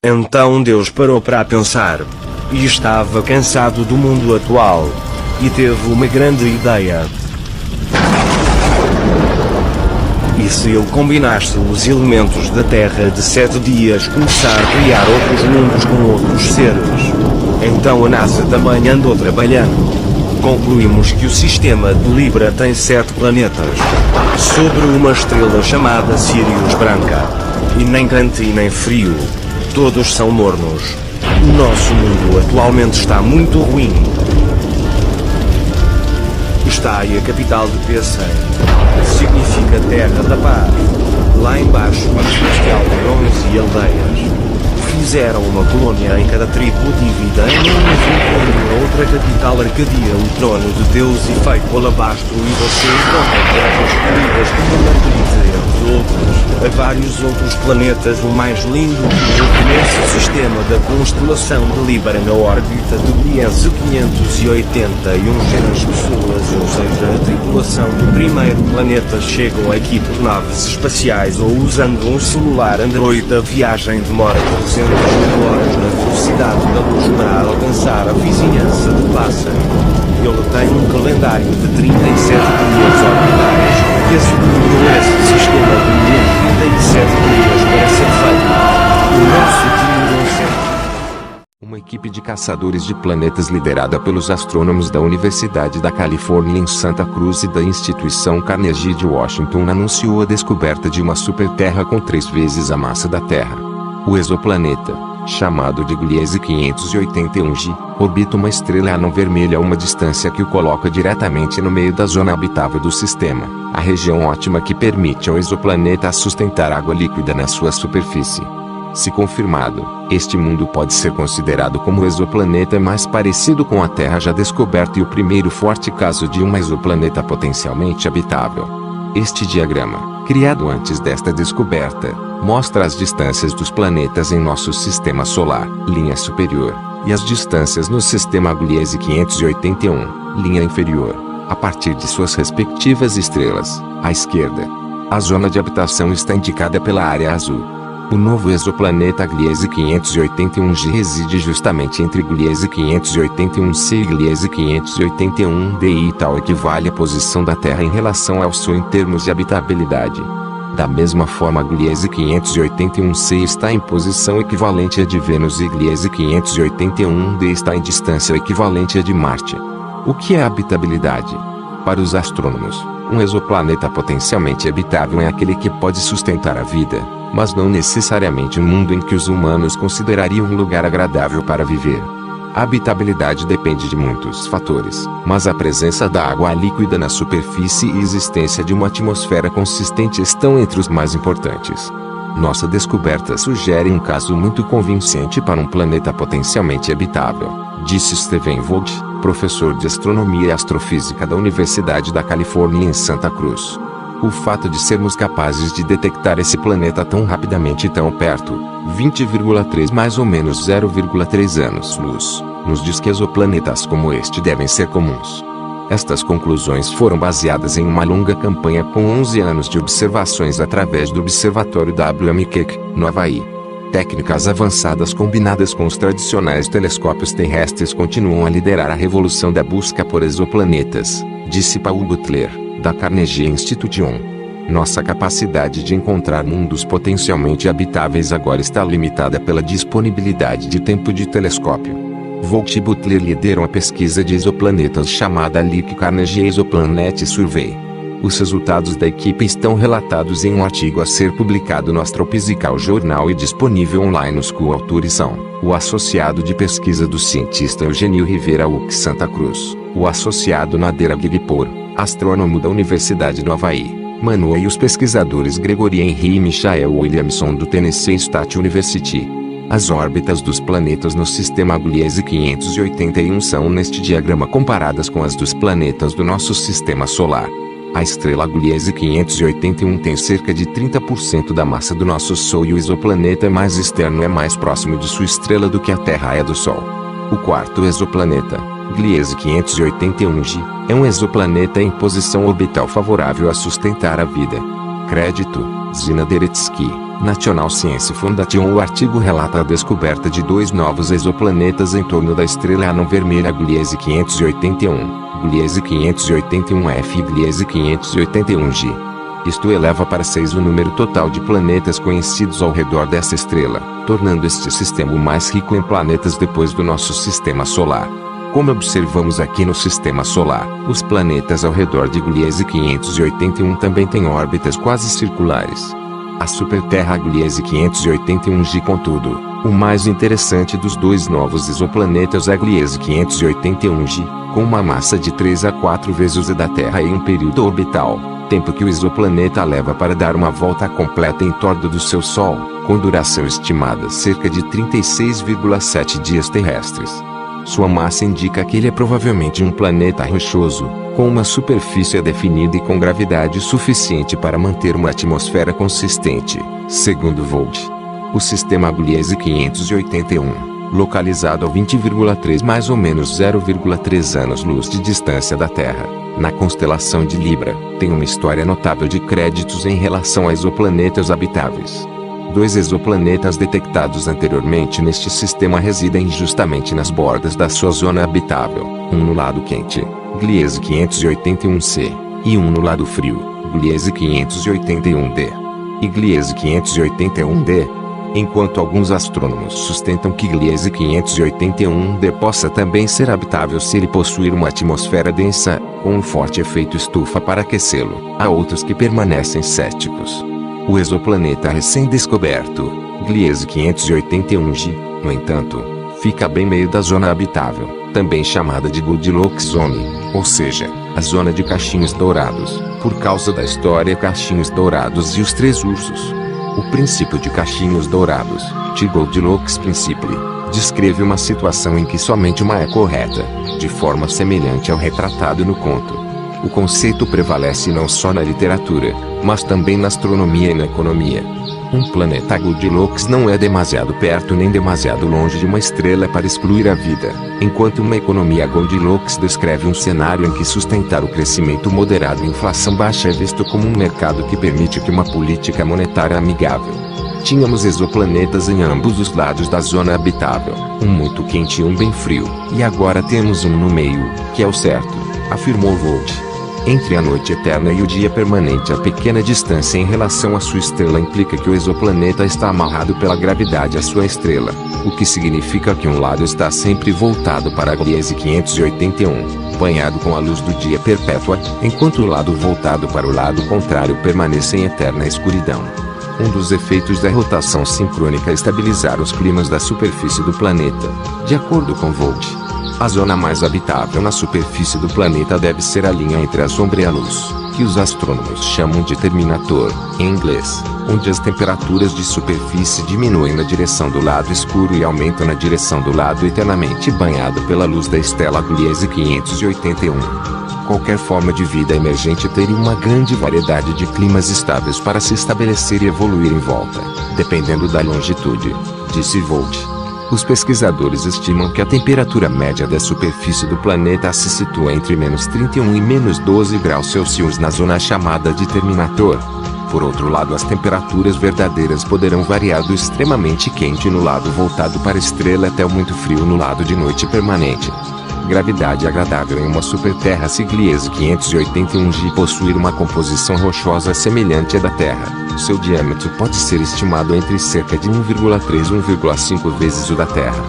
Então Deus parou para pensar. E estava cansado do mundo atual. E teve uma grande ideia. E se ele combinasse os elementos da Terra de 7 dias, começar a criar outros mundos com outros seres? Então a NASA também andou trabalhando. Concluímos que o sistema de Libra tem 7 planetas. Sobre uma estrela chamada Sirius Branca. E nem quente e nem frio. Todos são mornos. O nosso mundo atualmente está muito ruim. Está aí a capital de Pecém. Significa Terra da Paz. Lá embaixo existe aldeões e aldeias. Fizeram uma colônia em cada tribo dividida em uma outra capital Arcadia, o trono de Deus e feito alabastro, e vocês encontram terras escolhidas como Margarita, entre outros. Há vários outros planetas, o mais lindo que houve nesse sistema da constelação de Libra na órbita de Gliese 581 pessoas, ou seja, a tripulação do primeiro planeta chegam aqui por naves espaciais ou usando um celular Android. A viagem demora 300 horas na velocidade da luz para alcançar a vizinhança de Pássaro. Ele tem um calendário de 37 dias orbitais. Esse número, esse sistema de 37 dias para ser feito. O nosso Uma equipe de caçadores de planetas liderada pelos astrônomos da Universidade da Califórnia em Santa Cruz e da Instituição Carnegie de Washington anunciou a descoberta de uma superterra com 3 vezes a massa da Terra. O exoplaneta, chamado de Gliese 581g, orbita uma estrela anã vermelha a uma distância que o coloca diretamente no meio da zona habitável do sistema, a região ótima que permite ao exoplaneta sustentar água líquida na sua superfície. Se confirmado, este mundo pode ser considerado como o exoplaneta mais parecido com a Terra já descoberto e o primeiro forte caso de um exoplaneta potencialmente habitável. Este diagrama, criado antes desta descoberta, mostra as distâncias dos planetas em nosso sistema solar, linha superior, e as distâncias no sistema Gliese 581, linha inferior, a partir de suas respectivas estrelas, à esquerda. A zona de habitação está indicada pela área azul. O novo exoplaneta Gliese 581g reside justamente entre Gliese 581c e Gliese 581d, e tal equivale à posição da Terra em relação ao Sol em termos de habitabilidade. Da mesma forma, Gliese 581c está em posição equivalente à de Vênus e Gliese 581d está em distância equivalente à de Marte. O que é habitabilidade? Para os astrônomos, um exoplaneta potencialmente habitável é aquele que pode sustentar a vida, mas não necessariamente um mundo em que os humanos considerariam um lugar agradável para viver. A habitabilidade depende de muitos fatores, mas a presença da água líquida na superfície e a existência de uma atmosfera consistente estão entre os mais importantes. Nossa descoberta sugere um caso muito convincente para um planeta potencialmente habitável, disse Stephen Vogt, professor de astronomia e astrofísica da Universidade da Califórnia em Santa Cruz. O fato de sermos capazes de detectar esse planeta tão rapidamente e tão perto, 20,3 mais ou menos 0,3 anos-luz, nos diz que exoplanetas como este devem ser comuns. Estas conclusões foram baseadas em uma longa campanha com 11 anos de observações através do Observatório W.M. Keck, no Havaí. Técnicas avançadas combinadas com os tradicionais telescópios terrestres continuam a liderar a revolução da busca por exoplanetas, disse Paul Butler, da Carnegie Institution. Nossa capacidade de encontrar mundos potencialmente habitáveis agora está limitada pela disponibilidade de tempo de telescópio. Vogt e Butler lideram a pesquisa de exoplanetas chamada Lick Carnegie Exoplanet Survey. Os resultados da equipe estão relatados em um artigo a ser publicado no Astrophysical Journal e disponível online. Os coautores são o associado de pesquisa do cientista Eugênio Rivera UC Santa Cruz, o associado Nader Agiripur, astrônomo da Universidade do Havaí, Manoa, e os pesquisadores Gregory Henry e Michael Williamson do Tennessee State University. As órbitas dos planetas no sistema Gliese 581 são neste diagrama comparadas com as dos planetas do nosso sistema solar. A estrela Gliese 581 tem cerca de 30% da massa do nosso Sol e o exoplaneta mais externo é mais próximo de sua estrela do que a Terra é do Sol. O quarto exoplaneta, Gliese 581g, é um exoplaneta em posição orbital favorável a sustentar a vida. Crédito, Zina Deretsky. National Science Foundation. O artigo relata a descoberta de 2 novos exoplanetas em torno da estrela anã vermelha Gliese 581, Gliese 581f e Gliese 581g. Isto eleva para 6 o número total de planetas conhecidos ao redor dessa estrela, tornando este sistema o mais rico em planetas depois do nosso sistema solar. Como observamos aqui no sistema solar, os planetas ao redor de Gliese 581 também têm órbitas quase circulares. A superterra Gliese 581g, contudo, o mais interessante dos 2 novos exoplanetas é Gliese 581g, com uma massa de 3 a 4 vezes a da Terra em um período orbital, tempo que o exoplaneta leva para dar uma volta completa em torno do seu Sol, com duração estimada cerca de 36,7 dias terrestres. Sua massa indica que ele é provavelmente um planeta rochoso, com uma superfície definida e com gravidade suficiente para manter uma atmosfera consistente, segundo Volt. O sistema Gliese 581, localizado a 20,3 mais ou menos 0,3 anos-luz de distância da Terra, na constelação de Libra, tem uma história notável de créditos em relação a exoplanetas habitáveis. 2 exoplanetas detectados anteriormente neste sistema residem justamente nas bordas da sua zona habitável, um no lado quente, Gliese 581c, e um no lado frio, Gliese 581d. E Gliese 581d, enquanto alguns astrônomos sustentam que Gliese 581d possa também ser habitável se ele possuir uma atmosfera densa, com um forte efeito estufa para aquecê-lo, há outros que permanecem céticos. O exoplaneta recém-descoberto, Gliese 581g, no entanto, fica bem meio da zona habitável, também chamada de Goldilocks Zone, ou seja, a zona de cachinhos dourados, por causa da história Cachinhos Dourados e os 3 ursos. O princípio de cachinhos dourados, de Goldilocks Principle, descreve uma situação em que somente uma é correta, de forma semelhante ao retratado no conto. O conceito prevalece não só na literatura, mas também na astronomia e na economia. Um planeta Goldilocks não é demasiado perto nem demasiado longe de uma estrela para excluir a vida, enquanto uma economia Goldilocks descreve um cenário em que sustentar o crescimento moderado e inflação baixa é visto como um mercado que permite que uma política monetária amigável. Tínhamos exoplanetas em ambos os lados da zona habitável, um muito quente e um bem frio, e agora temos um no meio, que é o certo, afirmou Volt. Entre a noite eterna e o dia permanente, a pequena distância em relação à sua estrela implica que o exoplaneta está amarrado pela gravidade à sua estrela, o que significa que um lado está sempre voltado para a Gliese 581, banhado com a luz do dia perpétua, enquanto o lado voltado para o lado contrário permanece em eterna escuridão. Um dos efeitos da rotação sincrônica é estabilizar os climas da superfície do planeta, de acordo com Volt. A zona mais habitável na superfície do planeta deve ser a linha entre a sombra e a luz, que os astrônomos chamam de terminator, em inglês, onde as temperaturas de superfície diminuem na direção do lado escuro e aumentam na direção do lado eternamente banhado pela luz da estela Gliese 581. Qualquer forma de vida emergente teria uma grande variedade de climas estáveis para se estabelecer e evoluir em volta, dependendo da longitude, disse Volt. Os pesquisadores estimam que a temperatura média da superfície do planeta se situa entre -31 e -12 graus Celsius na zona chamada de terminator. Por outro lado, as temperaturas verdadeiras poderão variar do extremamente quente no lado voltado para a estrela até o muito frio no lado de noite permanente. Gravidade agradável em uma superterra se Gliese 581g possuir uma composição rochosa semelhante à da Terra. Seu diâmetro pode ser estimado entre cerca de 1,3 e 1,5 vezes o da Terra.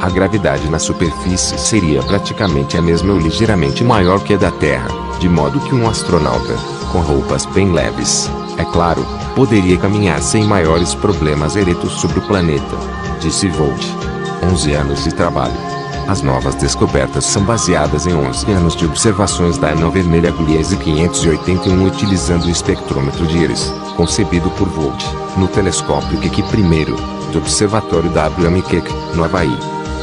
A gravidade na superfície seria praticamente a mesma ou ligeiramente maior que a da Terra, de modo que um astronauta, com roupas bem leves, é claro, poderia caminhar sem maiores problemas eretos sobre o planeta, disse Volt. 11 anos de trabalho. As novas descobertas são baseadas em 11 anos de observações da anã vermelha Gliese 581 utilizando o espectrômetro de Iris, concebido por Volt, no telescópio Keck I, do Observatório W.M. Keck, no Havaí.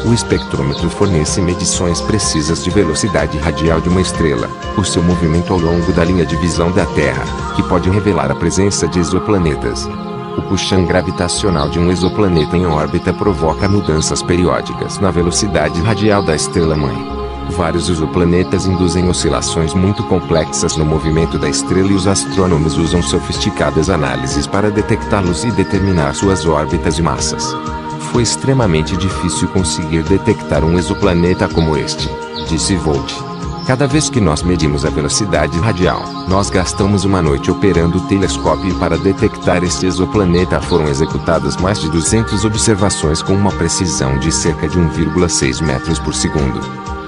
O espectrômetro fornece medições precisas de velocidade radial de uma estrela, o seu movimento ao longo da linha de visão da Terra, que pode revelar a presença de exoplanetas. O puxão gravitacional de um exoplaneta em órbita provoca mudanças periódicas na velocidade radial da estrela-mãe. Vários exoplanetas induzem oscilações muito complexas no movimento da estrela e os astrônomos usam sofisticadas análises para detectá-los e determinar suas órbitas e massas. Foi extremamente difícil conseguir detectar um exoplaneta como este, disse Volt. Cada vez que nós medimos a velocidade radial, nós gastamos uma noite operando o telescópio para detectar este exoplaneta. Foram executadas mais de 200 observações com uma precisão de cerca de 1,6 metros por segundo.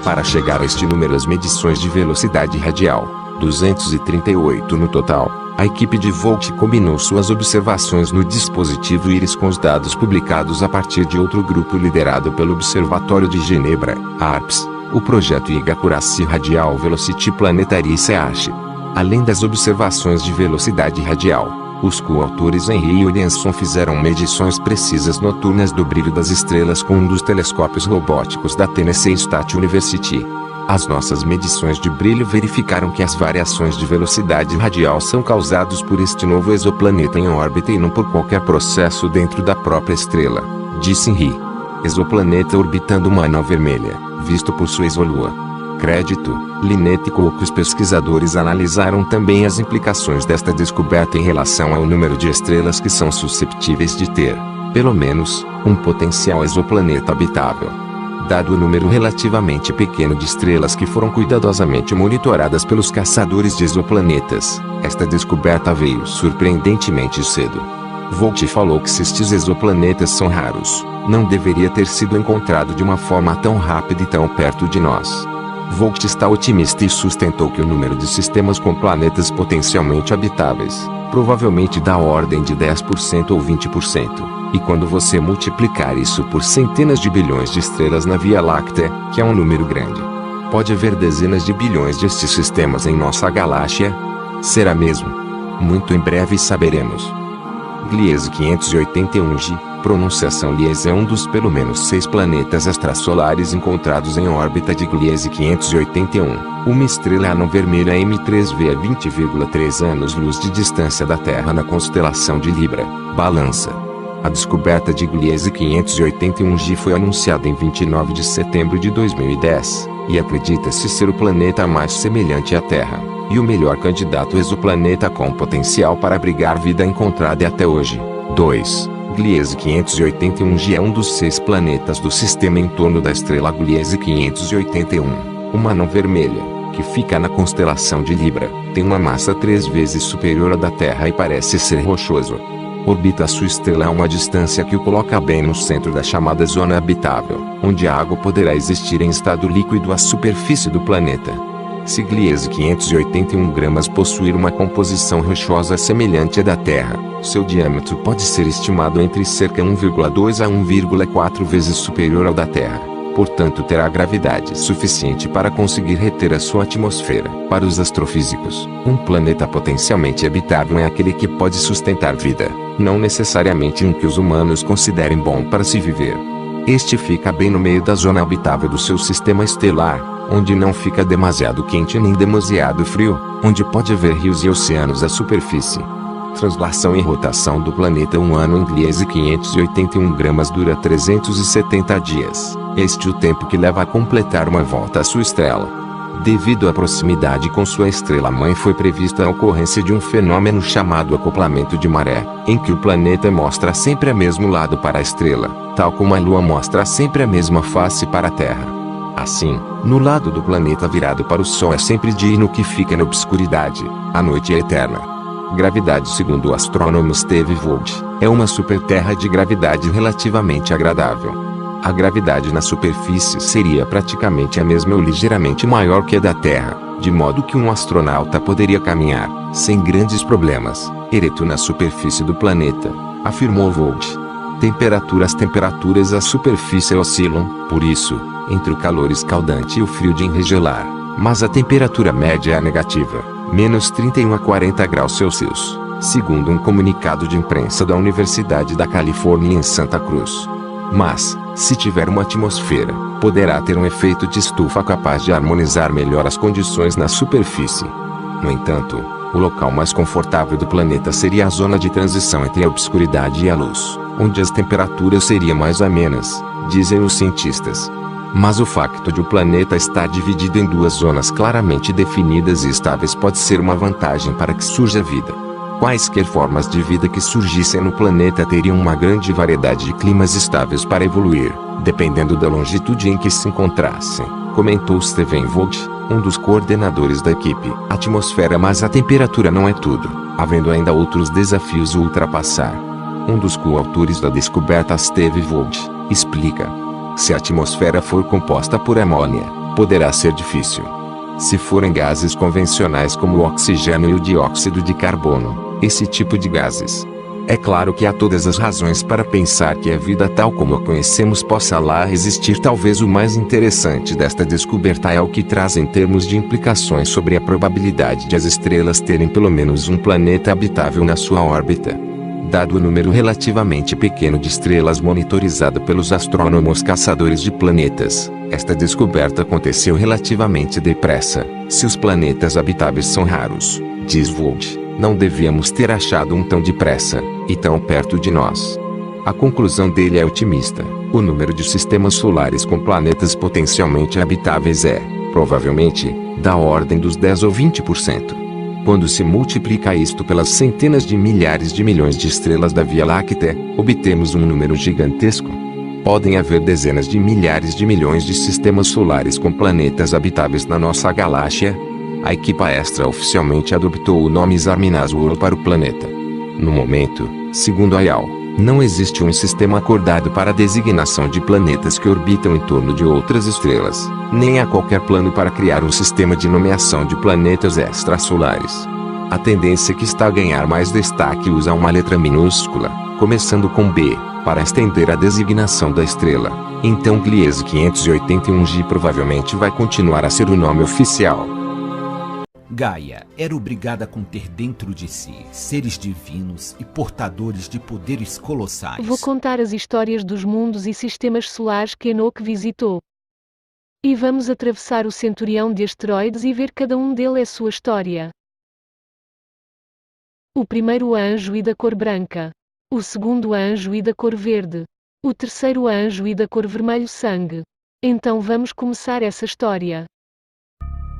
Para chegar a este número, as medições de velocidade radial, 238 no total, a equipe de Volt combinou suas observações no dispositivo IRIS com os dados publicados a partir de outro grupo liderado pelo Observatório de Genebra, ARPS, o projeto IGA Accuracy Radial Velocity Planetary Research. Além das observações de velocidade radial, os coautores Henry e Williamson fizeram medições precisas noturnas do brilho das estrelas com um dos telescópios robóticos da Tennessee State University. As nossas medições de brilho verificaram que as variações de velocidade radial são causadas por este novo exoplaneta em órbita e não por qualquer processo dentro da própria estrela, disse Henry. Exoplaneta orbitando uma anã vermelha, visto por sua exolua. Crédito, Lynette e Cook. Os pesquisadores analisaram também as implicações desta descoberta em relação ao número de estrelas que são susceptíveis de ter, pelo menos, um potencial exoplaneta habitável. Dado o número relativamente pequeno de estrelas que foram cuidadosamente monitoradas pelos caçadores de exoplanetas, esta descoberta veio surpreendentemente cedo. Volt falou que se estes exoplanetas são raros, não deveria ter sido encontrado de uma forma tão rápida e tão perto de nós. Volt está otimista e sustentou que o número de sistemas com planetas potencialmente habitáveis, provavelmente da ordem de 10% ou 20%, e quando você multiplicar isso por centenas de bilhões de estrelas na Via Láctea, que é um número grande, pode haver dezenas de bilhões destes sistemas em nossa galáxia? Será mesmo? Muito em breve saberemos. Gliese 581g, pronunciação Gliese é um dos pelo menos 6 planetas extrasolares encontrados em órbita de Gliese 581, uma estrela anã vermelha M3V a 20,3 anos-luz de distância da Terra na constelação de Libra, Balança. A descoberta de Gliese 581g foi anunciada em 29 de setembro de 2010, e acredita-se ser o planeta mais semelhante à Terra, e o melhor candidato exoplaneta com potencial para abrigar vida encontrada até hoje. 2. Gliese 581g é um dos 6 planetas do sistema em torno da estrela Gliese 581, uma anã vermelha, que fica na constelação de Libra, tem uma massa 3 vezes superior à da Terra e parece ser rochoso. Orbita sua estrela a uma distância que o coloca bem no centro da chamada zona habitável, onde a água poderá existir em estado líquido à superfície do planeta. Se Gliese 581 gramas possuir uma composição rochosa semelhante à da Terra, seu diâmetro pode ser estimado entre cerca de 1,2 a 1,4 vezes superior ao da Terra. Portanto, terá gravidade suficiente para conseguir reter a sua atmosfera. Para os astrofísicos, um planeta potencialmente habitável é aquele que pode sustentar vida, não necessariamente um que os humanos considerem bom para se viver. Este fica bem no meio da zona habitável do seu sistema estelar, onde não fica demasiado quente nem demasiado frio, onde pode haver rios e oceanos à superfície. Translação e rotação do planeta. Um ano em Gliese 581 gramas dura 370 dias. Este é o tempo que leva a completar uma volta à sua estrela. Devido à proximidade com sua estrela-mãe, foi prevista a ocorrência de um fenômeno chamado acoplamento de maré, em que o planeta mostra sempre o mesmo lado para a estrela, tal como a Lua mostra sempre a mesma face para a Terra. Assim, no lado do planeta virado para o Sol é sempre dia e no que fica na obscuridade, a noite é eterna. Gravidade. Segundo o astrônomo Steve Volt, é uma superterra de gravidade relativamente agradável. A gravidade na superfície seria praticamente a mesma ou ligeiramente maior que a da Terra, de modo que um astronauta poderia caminhar, sem grandes problemas, ereto na superfície do planeta, afirmou Volt. Temperaturas. À superfície oscilam, por isso, entre o calor escaldante e o frio de enregelar, mas a temperatura média é negativa, menos 31 a 40 graus Celsius, segundo um comunicado de imprensa da Universidade da Califórnia em Santa Cruz. Mas, se tiver uma atmosfera, poderá ter um efeito de estufa capaz de harmonizar melhor as condições na superfície. No entanto, o local mais confortável do planeta seria a zona de transição entre a obscuridade e a luz, onde as temperaturas seriam mais amenas, dizem os cientistas. Mas o facto de o planeta estar dividido em duas zonas claramente definidas e estáveis pode ser uma vantagem para que surja vida. Quaisquer formas de vida que surgissem no planeta teriam uma grande variedade de climas estáveis para evoluir, dependendo da longitude em que se encontrassem, comentou Steven Vogt, um dos coordenadores da equipe. A atmosfera, mas a temperatura não é tudo, havendo ainda outros desafios a ultrapassar. Um dos coautores da descoberta, Steve Vogt, explica: se a atmosfera for composta por amônia, poderá ser difícil. Se forem gases convencionais como o oxigênio e o dióxido de carbono, esse tipo de gases, é claro que há todas as razões para pensar que a vida tal como a conhecemos possa lá existir. Talvez o mais interessante desta descoberta é o que traz em termos de implicações sobre a probabilidade de as estrelas terem pelo menos um planeta habitável na sua órbita. Dado o número relativamente pequeno de estrelas monitorizado pelos astrônomos caçadores de planetas, esta descoberta aconteceu relativamente depressa. Se os planetas habitáveis são raros, diz Vogt, não devíamos ter achado um tão depressa, e tão perto de nós. A conclusão dele é otimista. O número de sistemas solares com planetas potencialmente habitáveis é, provavelmente, da ordem dos 10 ou 20%. Quando se multiplica isto pelas centenas de milhares de milhões de estrelas da Via Láctea, obtemos um número gigantesco. Podem haver dezenas de milhares de milhões de sistemas solares com planetas habitáveis na nossa galáxia. A equipa extraoficialmente adotou o nome Zarminazur para o planeta. No momento, segundo a IAU, não existe um sistema acordado para a designação de planetas que orbitam em torno de outras estrelas, nem há qualquer plano para criar um sistema de nomeação de planetas extrasolares. A tendência que está a ganhar mais destaque usa uma letra minúscula, começando com B, para estender a designação da estrela. Então Gliese 581G provavelmente vai continuar a ser o nome oficial. Gaia era obrigada a conter dentro de si seres divinos e portadores de poderes colossais. Vou contar as histórias dos mundos e sistemas solares que Enoch visitou. E vamos atravessar o centurião de asteroides e ver cada um deles a sua história. O primeiro anjo e da cor branca. O segundo anjo e da cor verde. O terceiro anjo e da cor vermelho sangue. Então vamos começar essa história.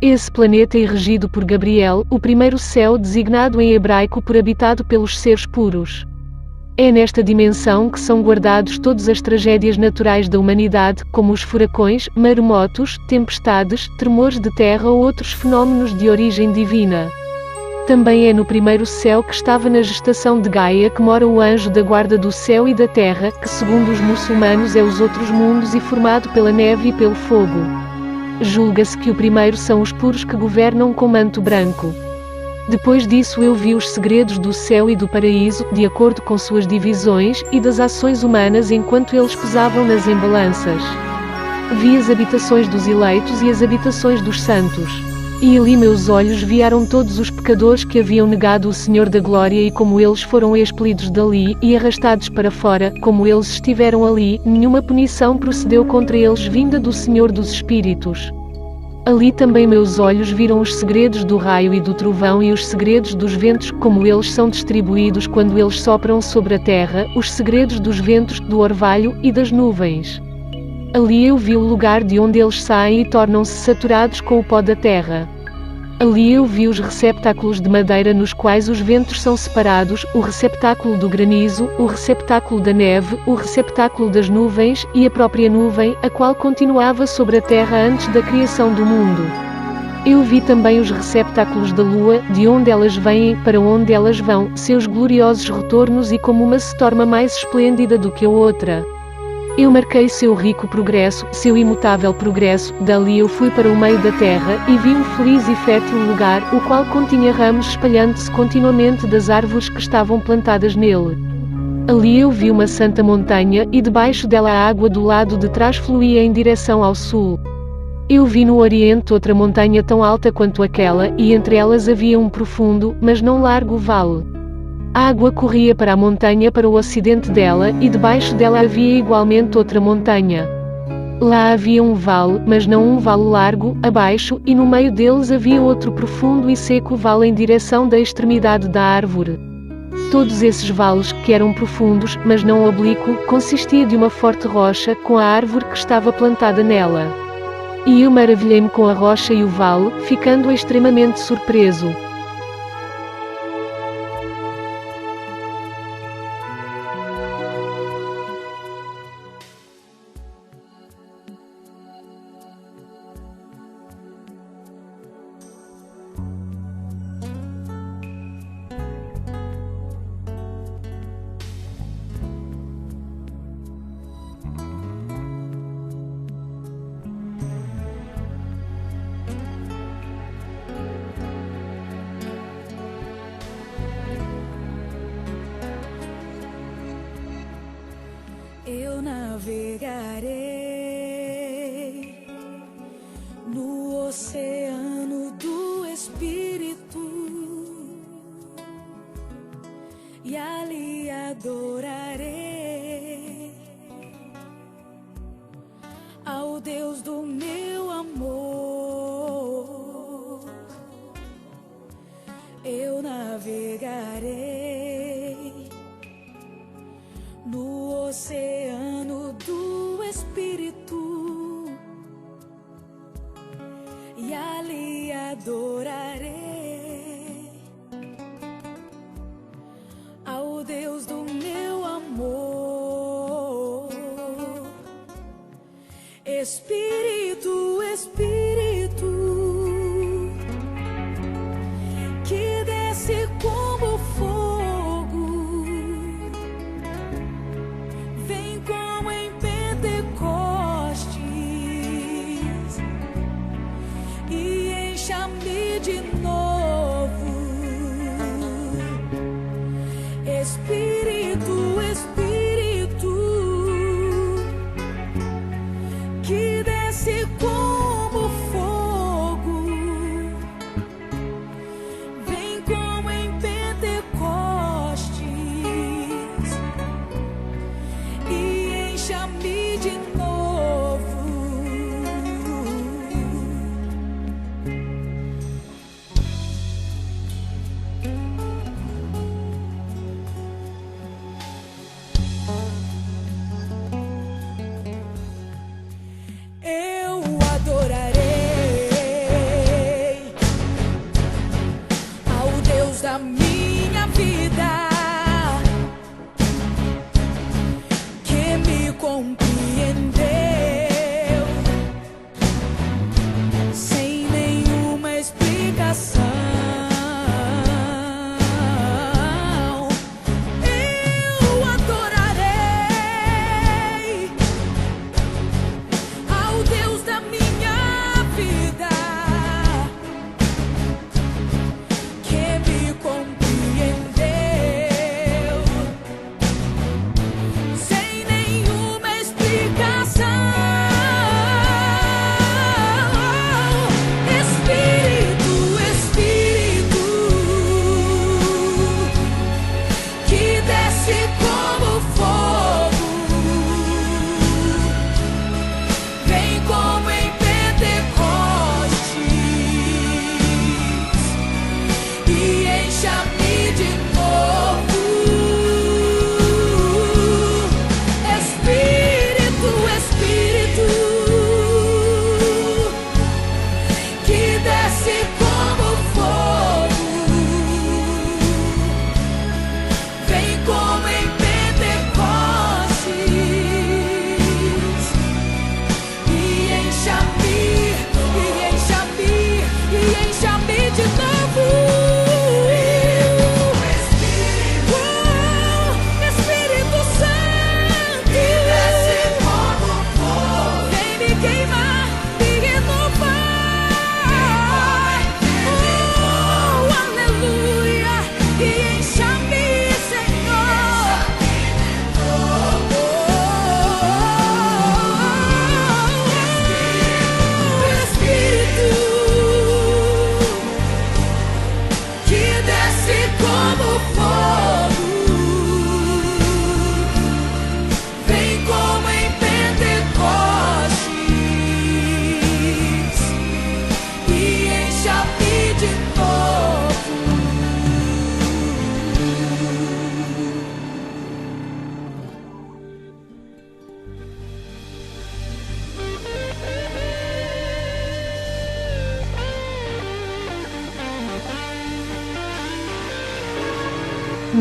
Esse planeta é regido por Gabriel, o primeiro céu designado em hebraico por habitado pelos seres puros. É nesta dimensão que são guardados todas as tragédias naturais da humanidade, como os furacões, maremotos, tempestades, tremores de terra ou outros fenómenos de origem divina. Também é no primeiro céu que estava na gestação de Gaia que mora o anjo da guarda do céu e da terra, que segundo os muçulmanos é os outros mundos e formado pela neve e pelo fogo. Julga-se que o primeiro são os puros que governam com manto branco. Depois disso eu vi os segredos do céu e do paraíso, de acordo com suas divisões, e das ações humanas enquanto eles pesavam nas embalanças. Vi as habitações dos eleitos e as habitações dos santos. E ali meus olhos viaram todos os pecadores que haviam negado o Senhor da Glória e como eles foram expelidos dali e arrastados para fora, como eles estiveram ali, nenhuma punição procedeu contra eles vinda do Senhor dos Espíritos. Ali também meus olhos viram os segredos do raio e do trovão e os segredos dos ventos, como eles são distribuídos quando eles sopram sobre a terra, os segredos dos ventos, do orvalho e das nuvens. Ali eu vi o lugar de onde eles saem e tornam-se saturados com o pó da terra. Ali eu vi os receptáculos de madeira nos quais os ventos são separados, o receptáculo do granizo, o receptáculo da neve, o receptáculo das nuvens, e a própria nuvem, a qual continuava sobre a terra antes da criação do mundo. Eu vi também os receptáculos da lua, de onde elas vêm, para onde elas vão, seus gloriosos retornos e como uma se torna mais esplêndida do que a outra. Eu marquei seu rico progresso, seu imutável progresso, dali eu fui para o meio da terra, e vi um feliz e fértil lugar, o qual continha ramos espalhando-se continuamente das árvores que estavam plantadas nele. Ali eu vi uma santa montanha, e debaixo dela a água do lado de trás fluía em direção ao sul. Eu vi no oriente outra montanha tão alta quanto aquela, e entre elas havia um profundo, mas não largo vale. A água corria para a montanha para o ocidente dela, e debaixo dela havia igualmente outra montanha. Lá havia um vale, mas não um vale largo, abaixo, e no meio deles havia outro profundo e seco vale em direção da extremidade da árvore. Todos esses vales, que eram profundos, mas não oblíquo, consistia de uma forte rocha, com a árvore que estava plantada nela. E eu maravilhei-me com a rocha e o vale, ficando extremamente surpreso. Eu navegarei no oceano do Espírito e ali adorarei ao Deus do meu amor. Eu navegarei no oceano do Espírito e ali adorarei ao Deus do meu amor. Espírito, Espírito, que desce como fogo, vem como em Pentecostes e encha-me de novo. Espírito, Espírito, que desce como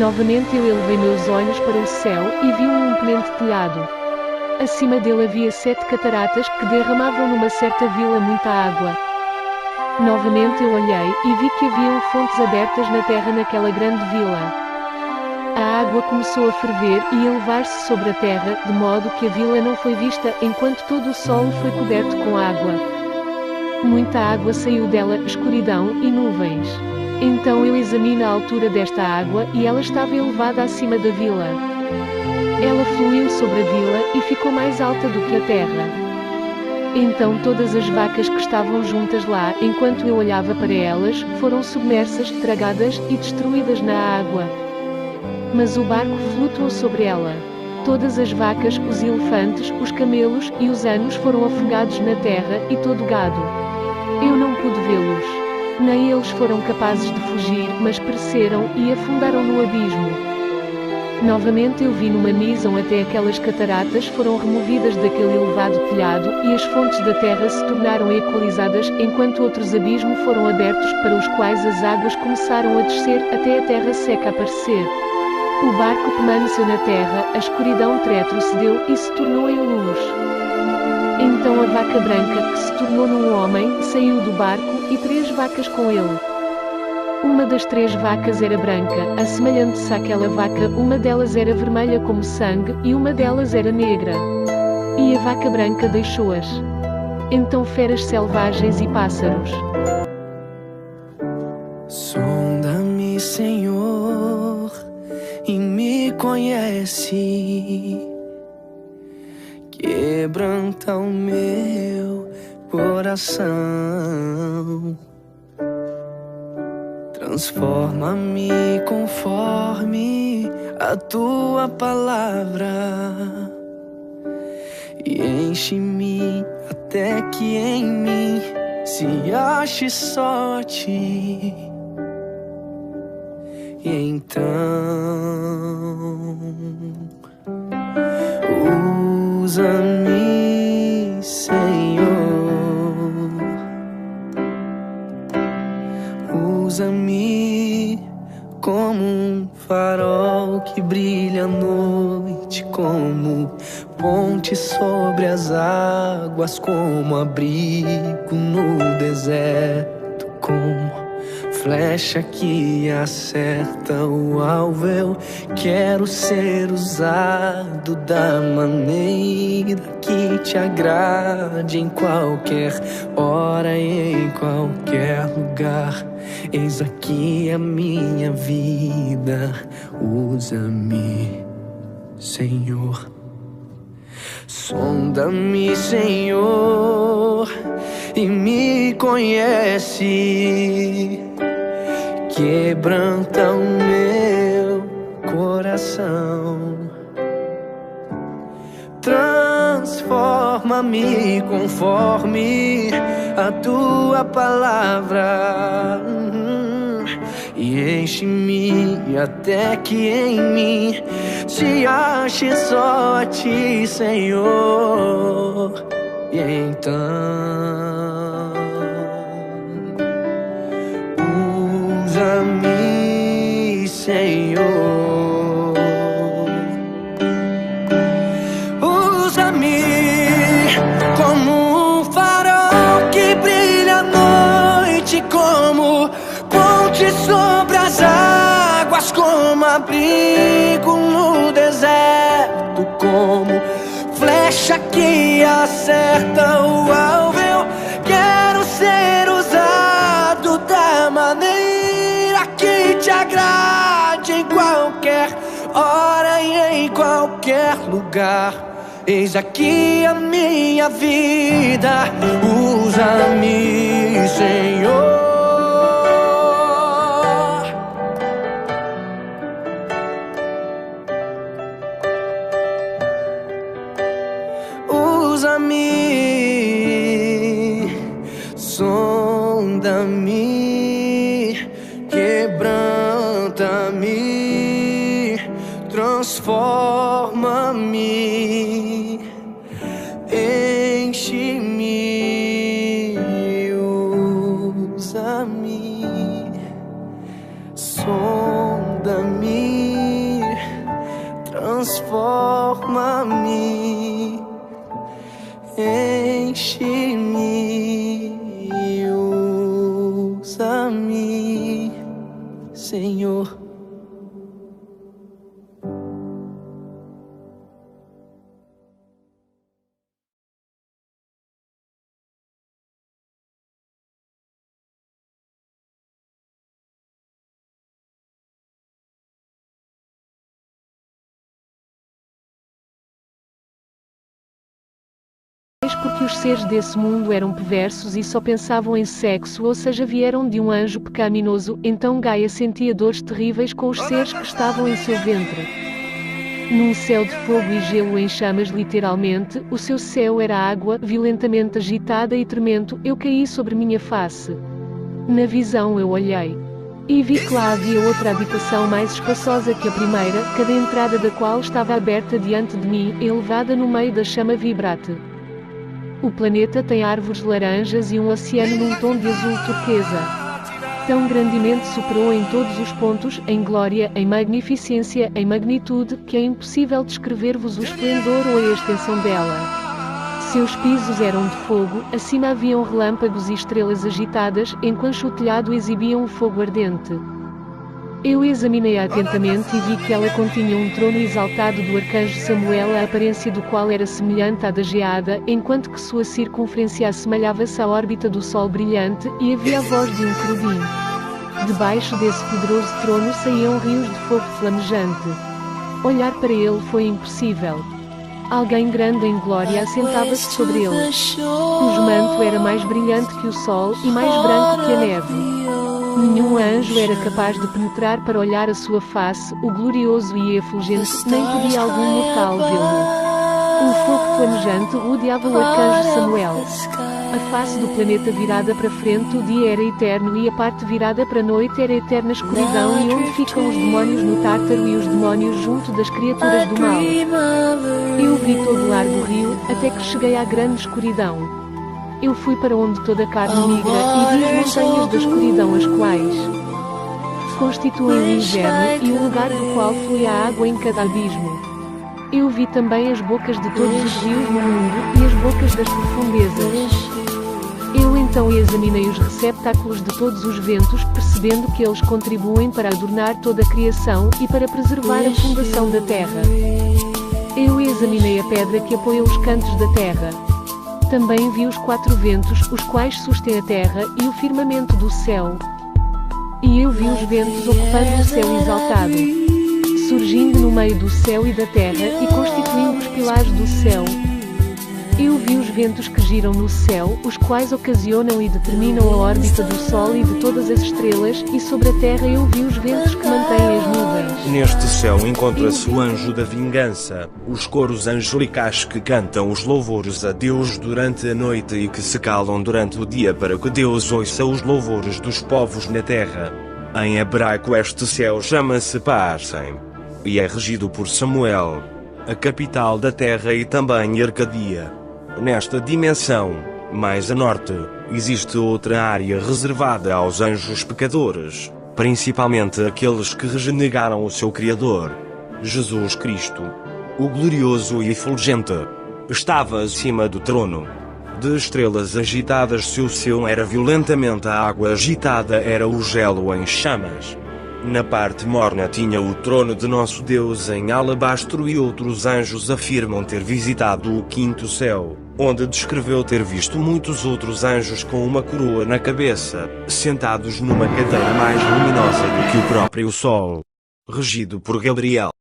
Novamente eu elevei meus olhos para o céu e vi um imponente telhado. Acima dele havia 7 cataratas que derramavam numa certa vila muita água. Novamente eu olhei e vi que haviam fontes abertas na terra naquela grande vila. A água começou a ferver e a elevar-se sobre a terra, de modo que a vila não foi vista enquanto todo o solo foi coberto com água. Muita água saiu dela, escuridão e nuvens. Então eu examino a altura desta água e ela estava elevada acima da vila. Ela fluiu sobre a vila e ficou mais alta do que a terra. Então todas as vacas que estavam juntas lá, enquanto eu olhava para elas, foram submersas, tragadas e destruídas na água. Mas o barco flutuou sobre ela. Todas as vacas, os elefantes, os camelos e os anos foram afogados na terra e todo o gado. Eu não pude vê-los. Nem eles foram capazes de fugir, mas pereceram e afundaram no abismo. Novamente eu vi numa missão até aquelas cataratas foram removidas daquele elevado telhado e as fontes da terra se tornaram equalizadas, enquanto outros abismos foram abertos para os quais as águas começaram a descer até a terra seca aparecer. O barco permaneceu na terra, a escuridão retrocedeu e se tornou em luz. Então a vaca branca, que se tornou num homem, saiu do barco e 3 vacas com ele. Uma das 3 vacas era branca, assemelhante-se àquela vaca, uma delas era vermelha como sangue e uma delas era negra. E a vaca branca deixou-as. Então feras selvagens e pássaros. Sonda-me, Senhor, e me conhece. Quebranta o meu coração. Transforma-me conforme a tua palavra e enche-me até que em mim se ache sorte. E então usa-me, Senhor. Usa-me como um farol que brilha à noite, como ponte sobre as águas, como abrigo no deserto, como flecha que acerta o alvo. Eu quero ser usado da maneira que te agrade, em qualquer hora e em qualquer lugar. Eis aqui a minha vida, usa-me, Senhor. Sonda-me, Senhor, e me conhece. Quebranta o meu coração. Transforma-me conforme a tua palavra e enche-me até que em mim se ache só ti, Senhor. E então usa-me, Senhor. Usa-me como um farol que brilha à noite, como ponte sobre as águas, como abrigo no deserto, como flecha que acerta o alvo. Eu quero ser usado da maneira que te agrade, em qualquer hora e em qualquer lugar. Eis aqui a minha vida, usa-me, Senhor. Usa-me, sonda-me, quebranta-me, transforma-me, enche-me, usa-me, sonda-me. enche-me e usa-me, Senhor. Porque os seres desse mundo eram perversos e só pensavam em sexo, ou seja, vieram de um anjo pecaminoso, então Gaia sentia dores terríveis com os seres que estavam em seu ventre. Num céu de fogo e gelo em chamas literalmente, o seu céu era água, violentamente agitada e tremendo, eu caí sobre minha face. Na visão eu olhei. E vi que lá havia outra habitação mais espaçosa que a primeira, cada entrada da qual estava aberta diante de mim, elevada no meio da chama vibrante. O planeta tem árvores laranjas e um oceano num tom de azul turquesa. Tão grandemente superou em todos os pontos, em glória, em magnificência, em magnitude, que é impossível descrever-vos o esplendor ou a extensão dela. Seus pisos eram de fogo, acima haviam relâmpagos e estrelas agitadas, enquanto o telhado exibia um fogo ardente. Eu examinei-a atentamente e vi que ela continha um trono exaltado do arcanjo Samuel, a aparência do qual era semelhante à da geada, enquanto que sua circunferência assemelhava-se à órbita do sol brilhante, e havia a voz de um querubim. Debaixo desse poderoso trono saíam rios de fogo flamejante. Olhar para ele foi impossível. Alguém grande em glória assentava-se sobre ele. Cujo manto era mais brilhante que o sol e mais branco que a neve. Nenhum anjo era capaz de penetrar para olhar a sua face, o glorioso e efulgente, nem podia algum mortal vê-lo. Um fogo flamejante rodeava o arcanjo Samuel. A face do planeta virada para frente, o dia era eterno e a parte virada para a noite era eterna escuridão, e onde ficam os demónios no Tártaro e os demónios junto das criaturas do mal. Eu vi todo o largo rio, até que cheguei à grande escuridão. Eu fui para onde toda a carne migra, e vi as montanhas da escuridão, as quais constituem o inverno, e o lugar do qual flui a água em cada abismo. Eu vi também as bocas de todos os rios no mundo, e as bocas das profundezas. Eu então examinei os receptáculos de todos os ventos, percebendo que eles contribuem para adornar toda a criação, e para preservar a fundação da terra. Eu examinei a pedra que apoia os cantos da terra. Também vi os 4 ventos, os quais sustem a terra, e o firmamento do céu. E eu vi os ventos ocupando o céu exaltado, surgindo no meio do céu e da terra, e constituindo os pilares do céu. Eu vi os ventos que giram no céu, os quais ocasionam e determinam a órbita do Sol e de todas as estrelas, e sobre a terra eu vi os ventos que mantêm as nuvens. Neste céu encontra-se o anjo da vingança, os coros angelicais que cantam os louvores a Deus durante a noite e que se calam durante o dia para que Deus ouça os louvores dos povos na terra. Em hebraico este céu chama-se Parsem, e é regido por Samuel, a capital da terra, e também Arcadia. Nesta dimensão, mais a norte, existe outra área reservada aos anjos pecadores, principalmente aqueles que renegaram o seu Criador. Jesus Cristo, o glorioso e fulgente, estava acima do trono. De estrelas agitadas seu céu era violentamente a água agitada, era o gelo em chamas. Na parte morna tinha o trono de nosso Deus em alabastro, e outros anjos afirmam ter visitado o 5º céu, onde descreveu ter visto muitos outros anjos com uma coroa na cabeça, sentados numa cadeira mais luminosa do que o próprio sol, regido por Gabriel.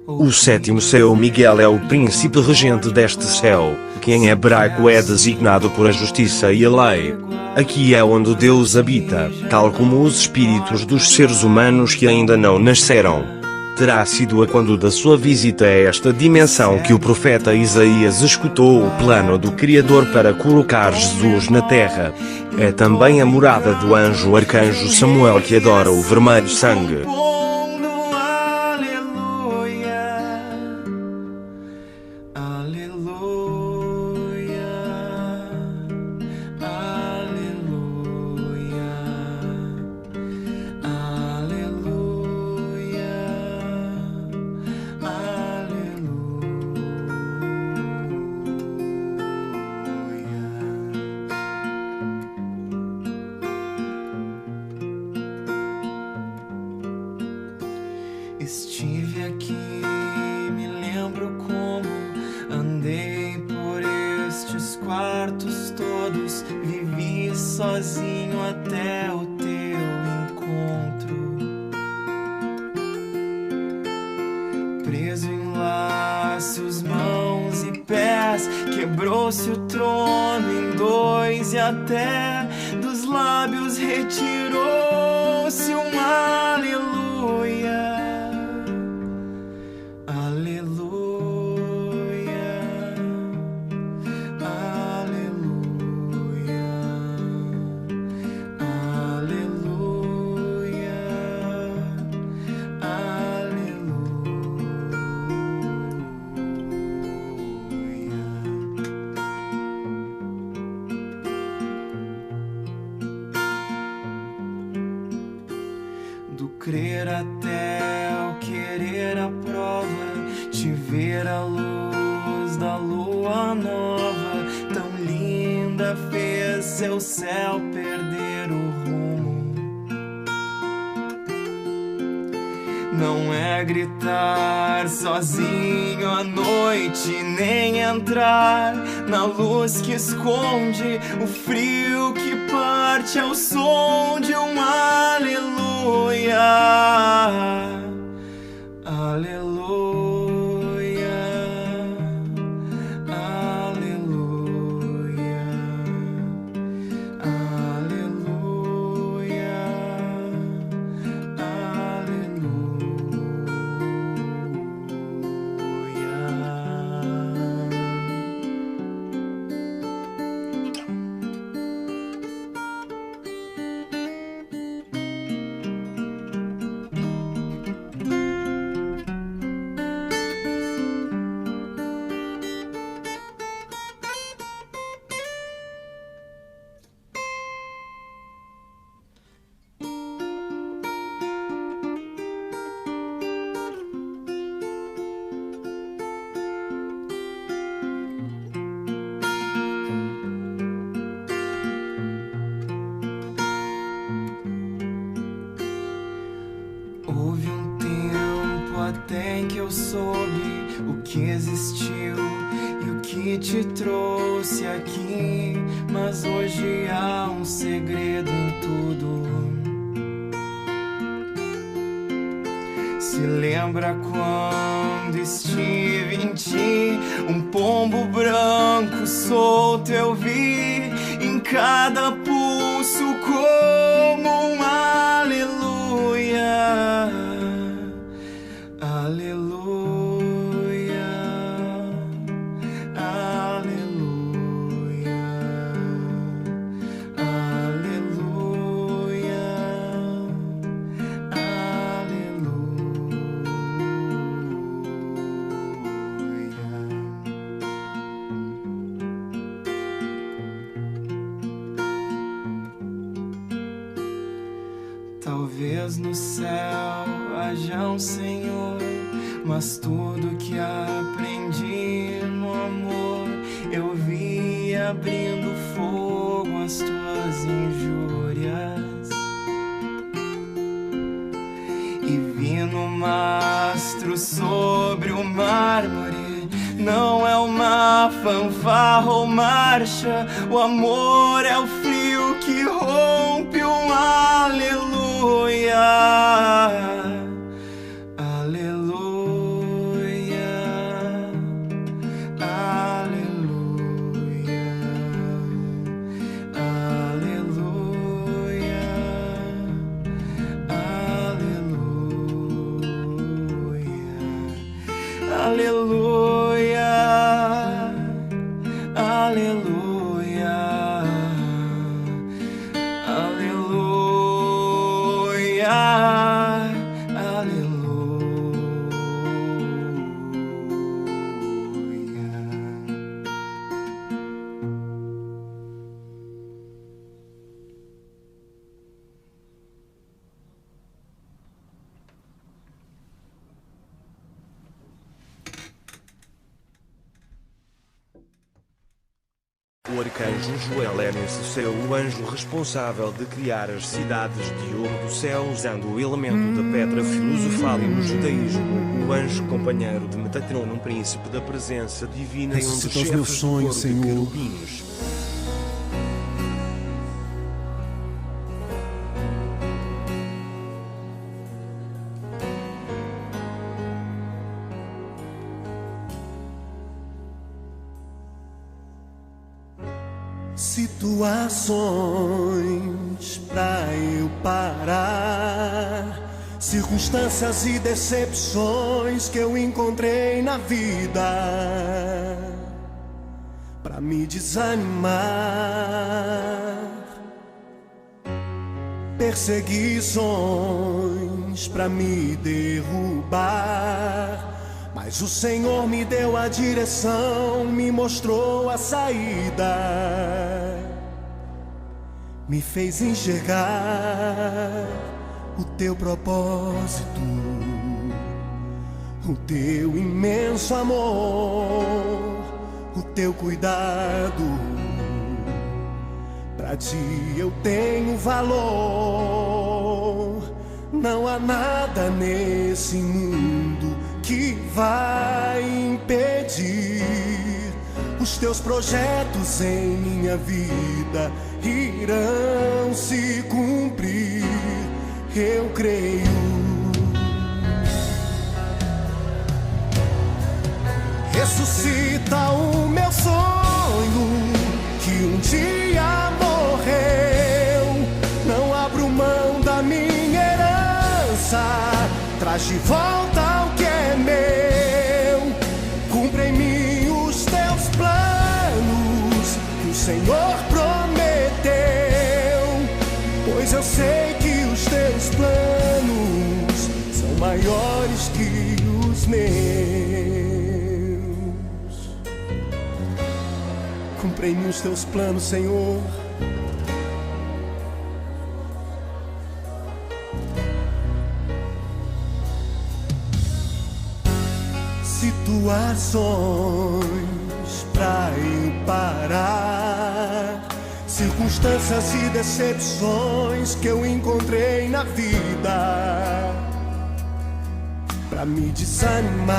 O sétimo céu Miguel é o príncipe regente deste céu, que em hebraico é designado por a justiça e a lei. Aqui é onde Deus habita, tal como os espíritos dos seres humanos que ainda não nasceram. Terá sido a quando da sua visita a esta dimensão que o profeta Isaías escutou o plano do Criador para colocar Jesus na terra. É também a morada do anjo arcanjo Samuel que adora o vermelho sangue. Estive aqui, me lembro como andei por estes quartos todos, vivi sozinho até o teu encontro. Preso em laços, mãos e pés, quebrou-se o trono em dois e até dos lábios retirou-se um aleluia. Do crer até o querer a prova, te ver a luz da lua nova, tão linda fez seu céu perder o rumo. Não é gritar sozinho à noite, nem entrar na luz que esconde o frio que parte ao som de um aleluia. Aleluia, aleluia, aleluia, Houve um tempo até em que eu soube o que existiu e o que te trouxe aqui, mas hoje há um segredo em tudo. Se lembra quando estive em ti, um pombo branco solto eu vi em cada pulso como um aleluia. Aleluia, aleluia, aleluia, Talvez no céu haja um Senhor, mas tudo que aprendi no amor eu vi abrindo fogo às tuas injúrias. E vi no mastro sobre o mármore, não é uma fanfarra ou marcha, o amor é o frio que rompe um aleluia. Aleluia, aleluia, aleluia, O arcanjo Joel é nesse céu o anjo responsável de criar as cidades de ouro do céu usando o elemento da pedra filosofal e no judaísmo o anjo companheiro de Metatron, um príncipe da presença divina e um dos Ressuscita os chefes meus do sonhos, coro de Senhor. querubins. Situações pra eu parar, circunstâncias e decepções que eu encontrei na vida pra me desanimar, perseguições pra me derrubar. Mas o Senhor me deu a direção, me mostrou a saída, me fez enxergar o teu propósito, o teu imenso amor, o teu cuidado. Pra ti eu tenho valor, não há nada nesse mundo que vai impedir os teus projetos em minha vida irão se cumprir, eu creio. Ressuscita o meu sonho que um dia morreu, não abro mão da minha herança, traz de volta o que é meu, cumpre em mim os teus planos que o Senhor prometeu, pois eu sei que os teus planos são maiores que os meus. Cumpre em mim os teus planos, Senhor. Situações pra eu parar, circunstâncias e decepções que eu encontrei na vida pra me desanimar,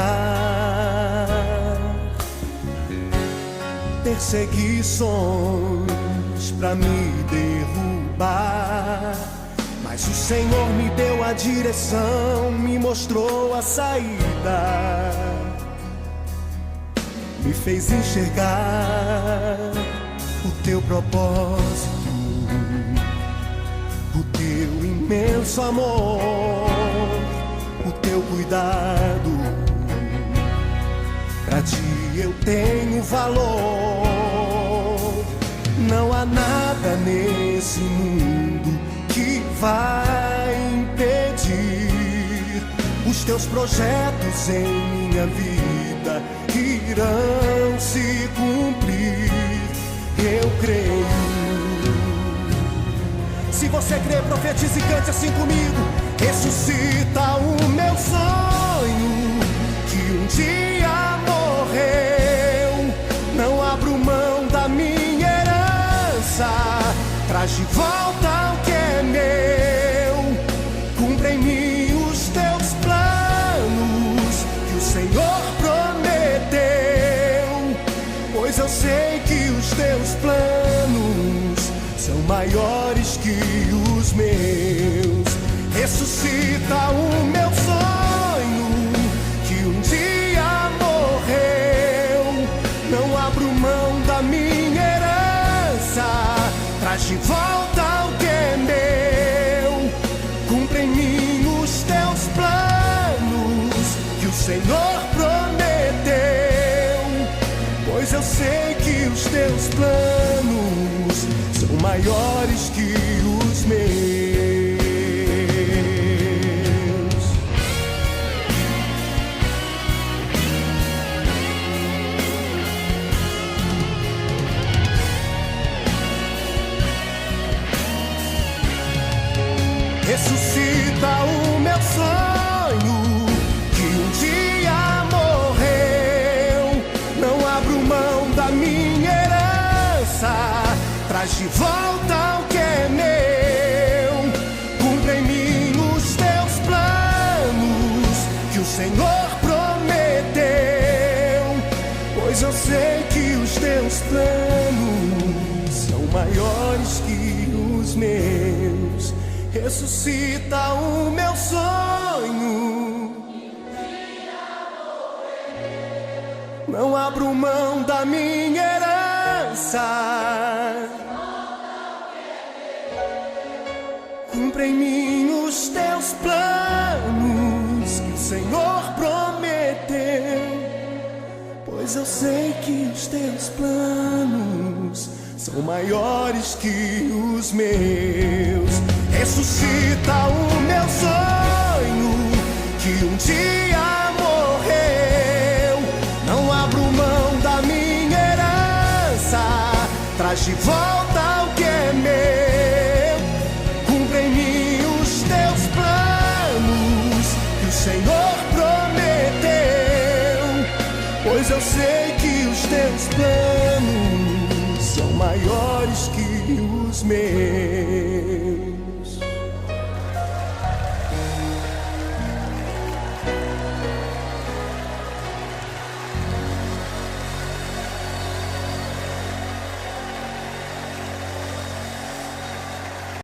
perseguições pra me derrubar. Mas o Senhor me deu a direção, me mostrou a saída, me fez enxergar o teu propósito, o teu imenso amor, o teu cuidado. Pra ti eu tenho valor, não há nada nesse mundo que vai impedir os teus projetos em minha vida irão se cumprir, eu creio. Se você crê, profetize e cante assim comigo. Ressuscita o meu sonho que um dia morreu, não abro mão da minha herança, traz de volta o que é meu, cumpre em mim os teus planos que o Senhor prometeu, pois eu sei que os teus planos são maiores que os meus. Ressuscita o meu sonho que um dia morreu, não abro mão da minha herança, traz de volta o que é meu, cumpre em mim os teus planos que o Senhor prometeu, pois eu sei que os teus teus planos são maiores que os meus. Ressuscita o meu sonho que um dia morreu. Não abro mão da minha herança, traz de volta o que é meu. Cumpre em mim os teus planos que o Senhor prometeu, pois eu sei que os teus planos são maiores que os meus. Ressuscita o meu sonho. Não abro mão da minha herança. Cumpre em mim os teus planos que o Senhor prometeu, pois eu sei que os teus planos são maiores que os meus. Ressuscita o meu sonho que um dia morreu. Não abro mão da minha herança, traz de volta o que é meu. Cumpre em mim os teus planos que o Senhor prometeu, pois eu sei que os teus planos são maiores que os meus.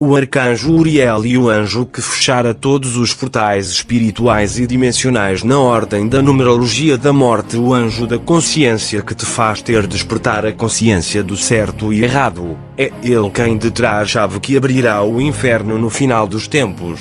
O arcanjo Uriel e o anjo que fechara todos os portais espirituais e dimensionais na ordem da numerologia da morte, o anjo da consciência que te faz ter despertar a consciência do certo e errado, é ele quem deterá a chave que abrirá o inferno no final dos tempos.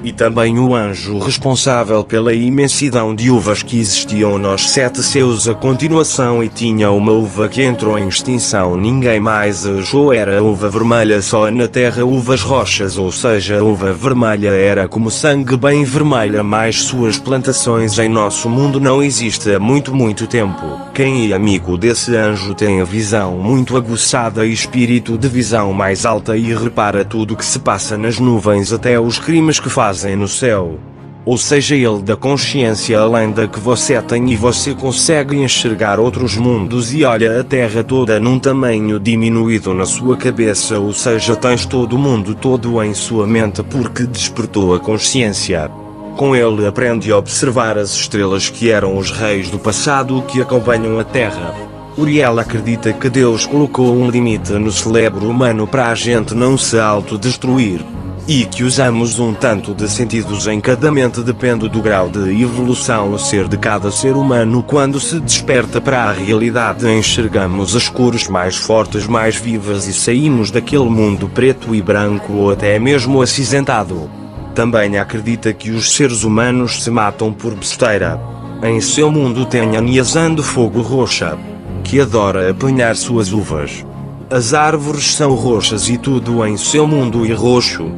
E também o anjo responsável pela imensidão de uvas que existiam nos 7 céus a continuação, e tinha uma uva que entrou em extinção, ninguém mais a achou, era a uva vermelha, só na terra uvas roxas, ou seja, a uva vermelha era como sangue bem vermelha, mas suas plantações em nosso mundo não existe há muito tempo. Quem é amigo desse anjo tem a visão muito aguçada e espírito de visão mais alta e repara tudo que se passa nas nuvens, até os crimes que fazem no céu. Ou seja, ele da consciência além da que você tem, e você consegue enxergar outros mundos e olha a terra toda num tamanho diminuído na sua cabeça, ou seja, tens todo o mundo todo em sua mente porque despertou a consciência. Com ele aprende a observar as estrelas que eram os reis do passado que acompanham a terra. Uriel acredita que Deus colocou um limite no cérebro humano para a gente não se autodestruir, e que usamos um tanto de sentidos em cada mente, depende do grau de evolução no ser de cada ser humano. Quando se desperta para a realidade, enxergamos as cores mais fortes, mais vivas, e saímos daquele mundo preto e branco ou até mesmo acinzentado. Também acredita que os seres humanos se matam por besteira. Em seu mundo tem a Niazando Fogo Roxa, que adora apanhar suas uvas. As árvores são roxas e tudo em seu mundo é roxo.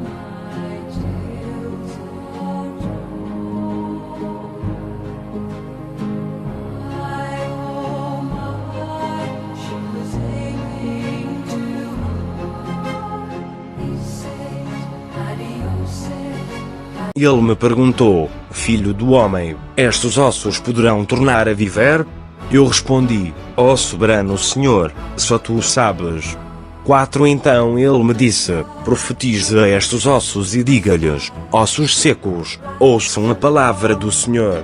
Ele me perguntou: filho do homem, estes ossos poderão tornar a viver? Eu respondi: ó soberano Senhor, só tu o sabes. 4 Então ele me disse: profetize a estes ossos e diga-lhes: ossos secos, ouçam a palavra do Senhor.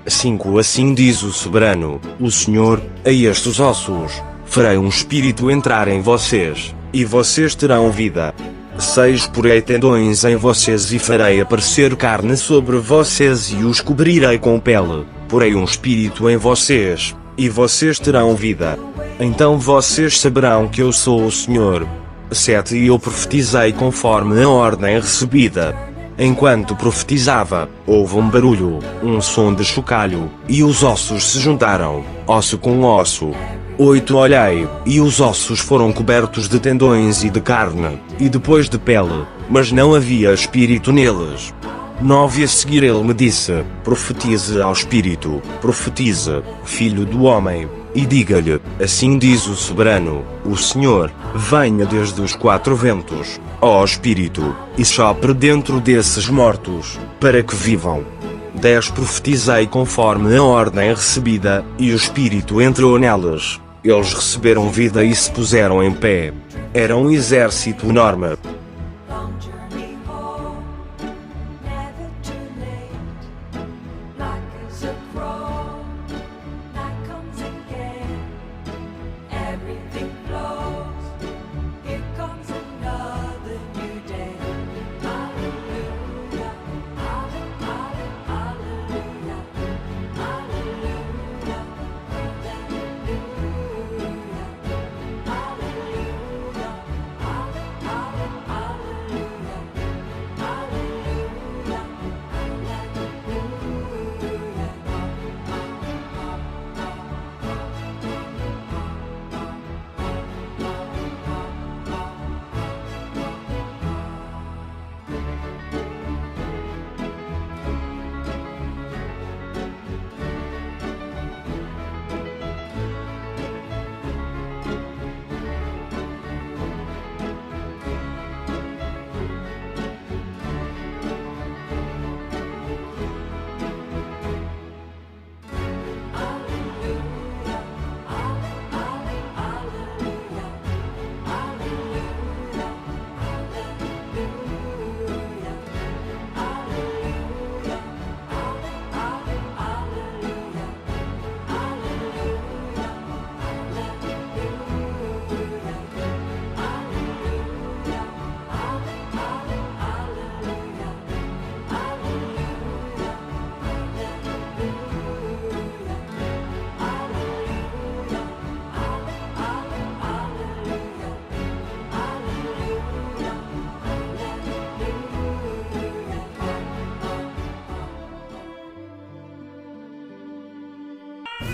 5 Assim diz o soberano, o Senhor, a estes ossos farei um espírito entrar em vocês, e vocês terão vida. 6 Porei tendões em vocês e farei aparecer carne sobre vocês e os cobrirei com pele. Porei um espírito em vocês, e vocês terão vida. Então vocês saberão que eu sou o Senhor. 7 E eu profetizei conforme a ordem recebida. Enquanto profetizava, houve um barulho, um som de chocalho, e os ossos se juntaram, osso com osso. 8 olhei, e os ossos foram cobertos de tendões e de carne, e depois de pele, mas não havia espírito neles. 9 a seguir ele me disse: profetize ao espírito, profetize, filho do homem, e diga-lhe: assim diz o soberano, o Senhor, venha desde os 4 ventos, ó espírito, e sopre dentro desses mortos, para que vivam. 10 profetizei conforme a ordem recebida, e o espírito entrou neles. Eles receberam vida e se puseram em pé. Era um exército enorme. Long journey home, never too late. Black as a crow, night comes again. Everything flows, here comes another new day. Hallelujah, hallelujah, hallelujah, hallelujah,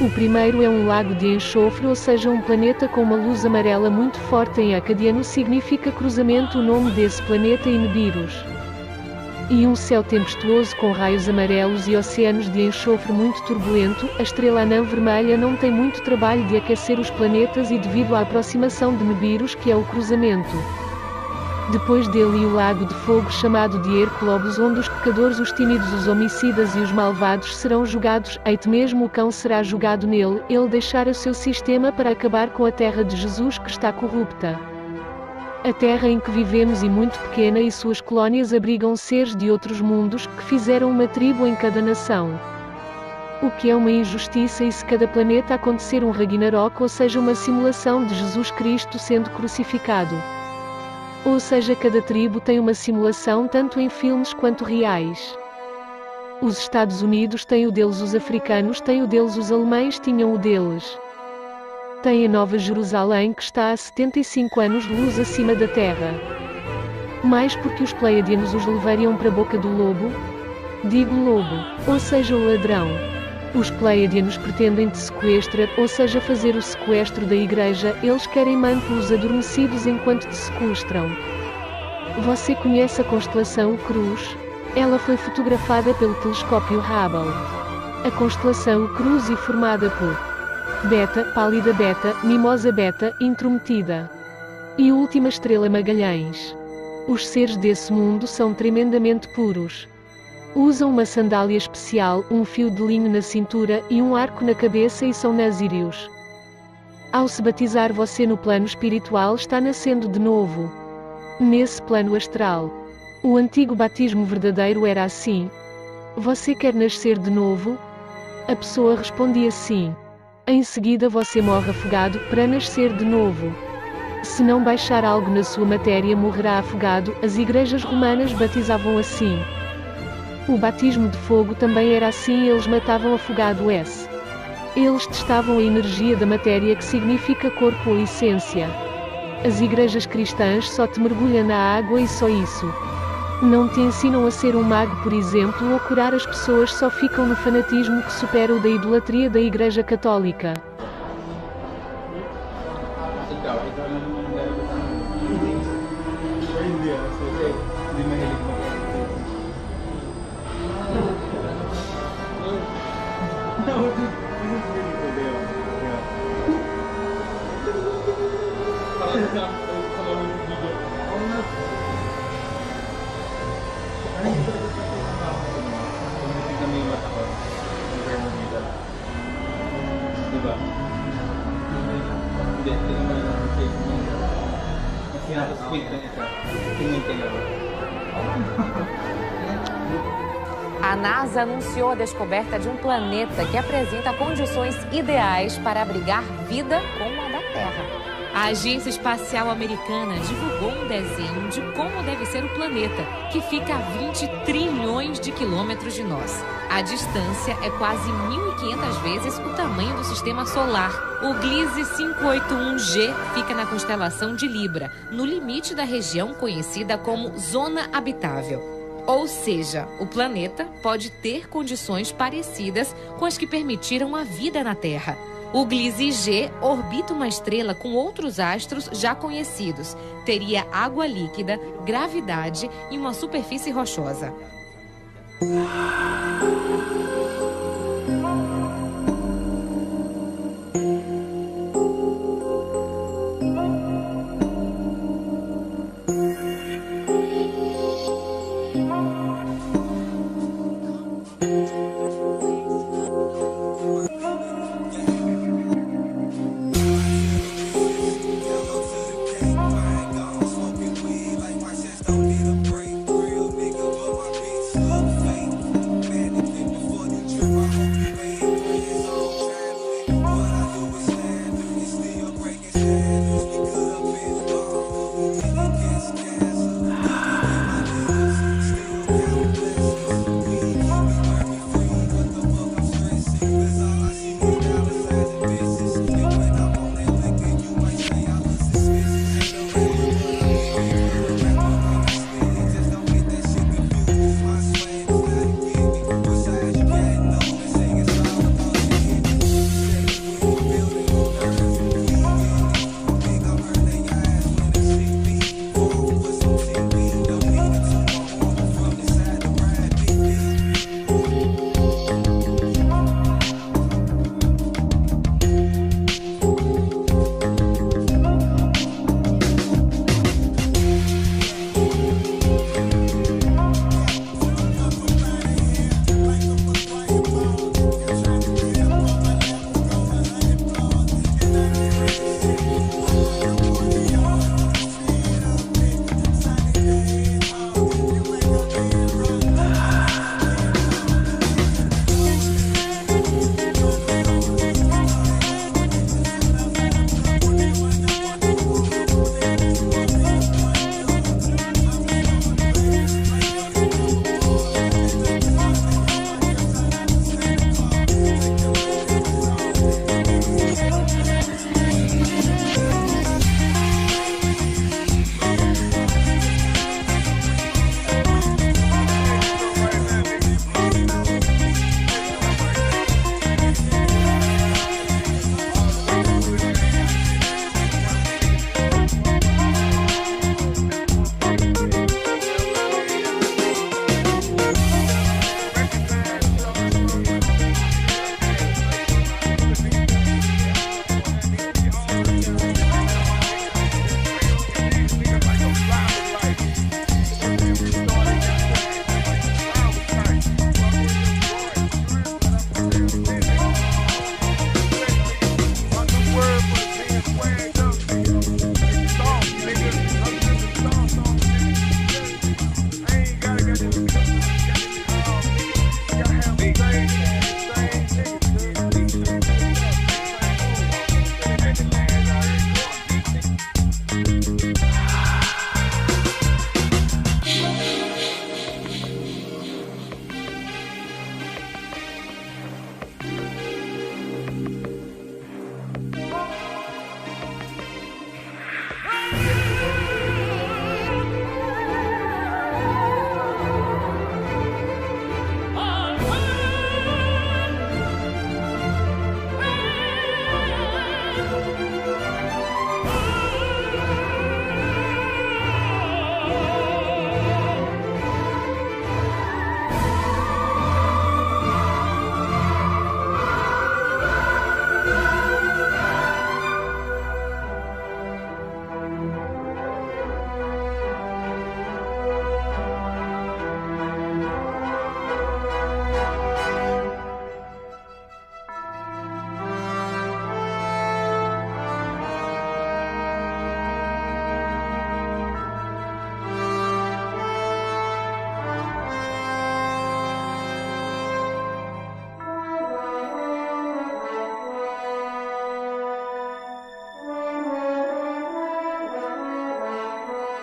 O primeiro é um lago de enxofre, ou seja, um planeta com uma luz amarela muito forte. Em acadiano significa cruzamento. O nome desse planeta é Nibiros. E um céu tempestuoso com raios amarelos e oceanos de enxofre muito turbulento. A estrela anã vermelha não tem muito trabalho de aquecer os planetas e devido à aproximação de Nibiros, que é o cruzamento. Depois dele o lago de fogo chamado de Herculobos, onde os pecadores, os tímidos, os homicidas e os malvados serão julgados. Eite mesmo o cão será julgado nele. Ele deixará o seu sistema para acabar com a terra de Jesus, que está corrupta. A terra em que vivemos é muito pequena e suas colónias abrigam seres de outros mundos, que fizeram uma tribo em cada nação. O que é uma injustiça, e se cada planeta acontecer um Ragnarok, ou seja, uma simulação de Jesus Cristo sendo crucificado. Ou seja, cada tribo tem uma simulação tanto em filmes quanto reais. Os Estados Unidos têm o deles, os africanos têm o deles, os alemães tinham o deles. Tem a Nova Jerusalém, que está a 75 anos-luz acima da Terra. Mais porque os Pleiadianos os levariam para a boca do lobo? Digo lobo, ou seja, o ladrão. Os Pleiadianos pretendem te sequestrar, ou seja, fazer o sequestro da igreja. Eles querem manter-los adormecidos enquanto te sequestram. Você conhece a constelação Cruz? Ela foi fotografada pelo telescópio Hubble. A constelação Cruz é formada por Beta, Pálida Beta, Mimosa Beta, Intrometida e Última Estrela Magalhães. Os seres desse mundo são tremendamente puros. Usam uma sandália especial, um fio de linho na cintura e um arco na cabeça e são nazíreos. Ao se batizar, você no plano espiritual está nascendo de novo. Nesse plano astral. O antigo batismo verdadeiro era assim. Você quer nascer de novo? A pessoa respondia sim. Em seguida você morre afogado, para nascer de novo. Se não baixar algo na sua matéria, morrerá afogado. As igrejas romanas batizavam assim. O batismo de fogo também era assim, eles matavam afogado S. Eles testavam a energia da matéria, que significa corpo ou essência. As igrejas cristãs só te mergulham na água e só isso. Não te ensinam a ser um mago, por exemplo, ou curar as pessoas, só ficam no fanatismo que supera o da idolatria da Igreja Católica. Hindi mahilig mo. No, this is really good. Yeah. Parang sa mga video. Oo na. Ano yung talaga sa mga kung titignan mo yung mata ko, compare mo dito. Diba? Hindi, tingnan mo yung shape mo. Mas pinaka-sweet na isa. Tingin ka lang. A NASA anunciou a descoberta de um planeta que apresenta condições ideais para abrigar vida como a da Terra. A Agência Espacial Americana divulgou um desenho de como deve ser o planeta, que fica a 20 trilhões de quilômetros de nós. A distância é quase 1.500 vezes o tamanho do sistema solar. O Gliese 581G fica na constelação de Libra, no limite da região conhecida como Zona Habitável. Ou seja, o planeta pode ter condições parecidas com as que permitiram a vida na Terra. O Gliese G orbita uma estrela com outros astros já conhecidos. Teria água líquida, gravidade e uma superfície rochosa. Don't need a break, real nigga, but my bitch love fake. Man,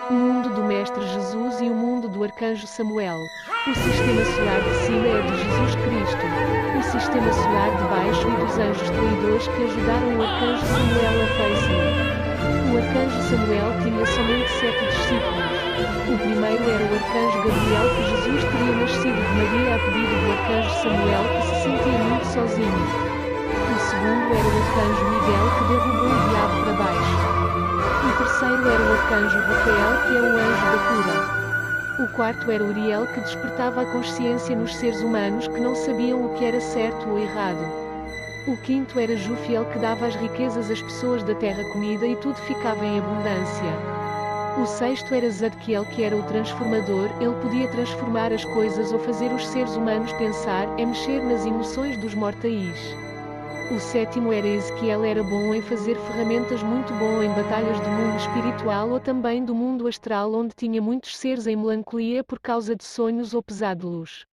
o mundo do Mestre Jesus e o mundo do Arcanjo Samuel. O sistema solar de cima é de Jesus Cristo. O sistema solar de baixo e dos anjos traidores que ajudaram o Arcanjo Samuel a feice-lo. O Arcanjo Samuel tinha somente 7 discípulos. O primeiro era o Arcanjo Gabriel, que Jesus teria nascido de Maria a pedido do Arcanjo Samuel, que se sentia muito sozinho. O segundo era o Arcanjo Miguel, que derrubou o diabo para baixo. O terceiro era o Arcanjo Rafael, que é o anjo da cura. O quarto era Uriel, que despertava a consciência nos seres humanos que não sabiam o que era certo ou errado. O quinto era Jufiel, que dava as riquezas às pessoas da terra comida e tudo ficava em abundância. O sexto era Zadkiel, que era o transformador, ele podia transformar as coisas ou fazer os seres humanos pensar, mexer nas emoções dos mortais. O sétimo era Ezequiel, era bom em fazer ferramentas, muito bom em batalhas do mundo espiritual ou também do mundo astral, onde tinha muitos seres em melancolia por causa de sonhos ou pesadelos.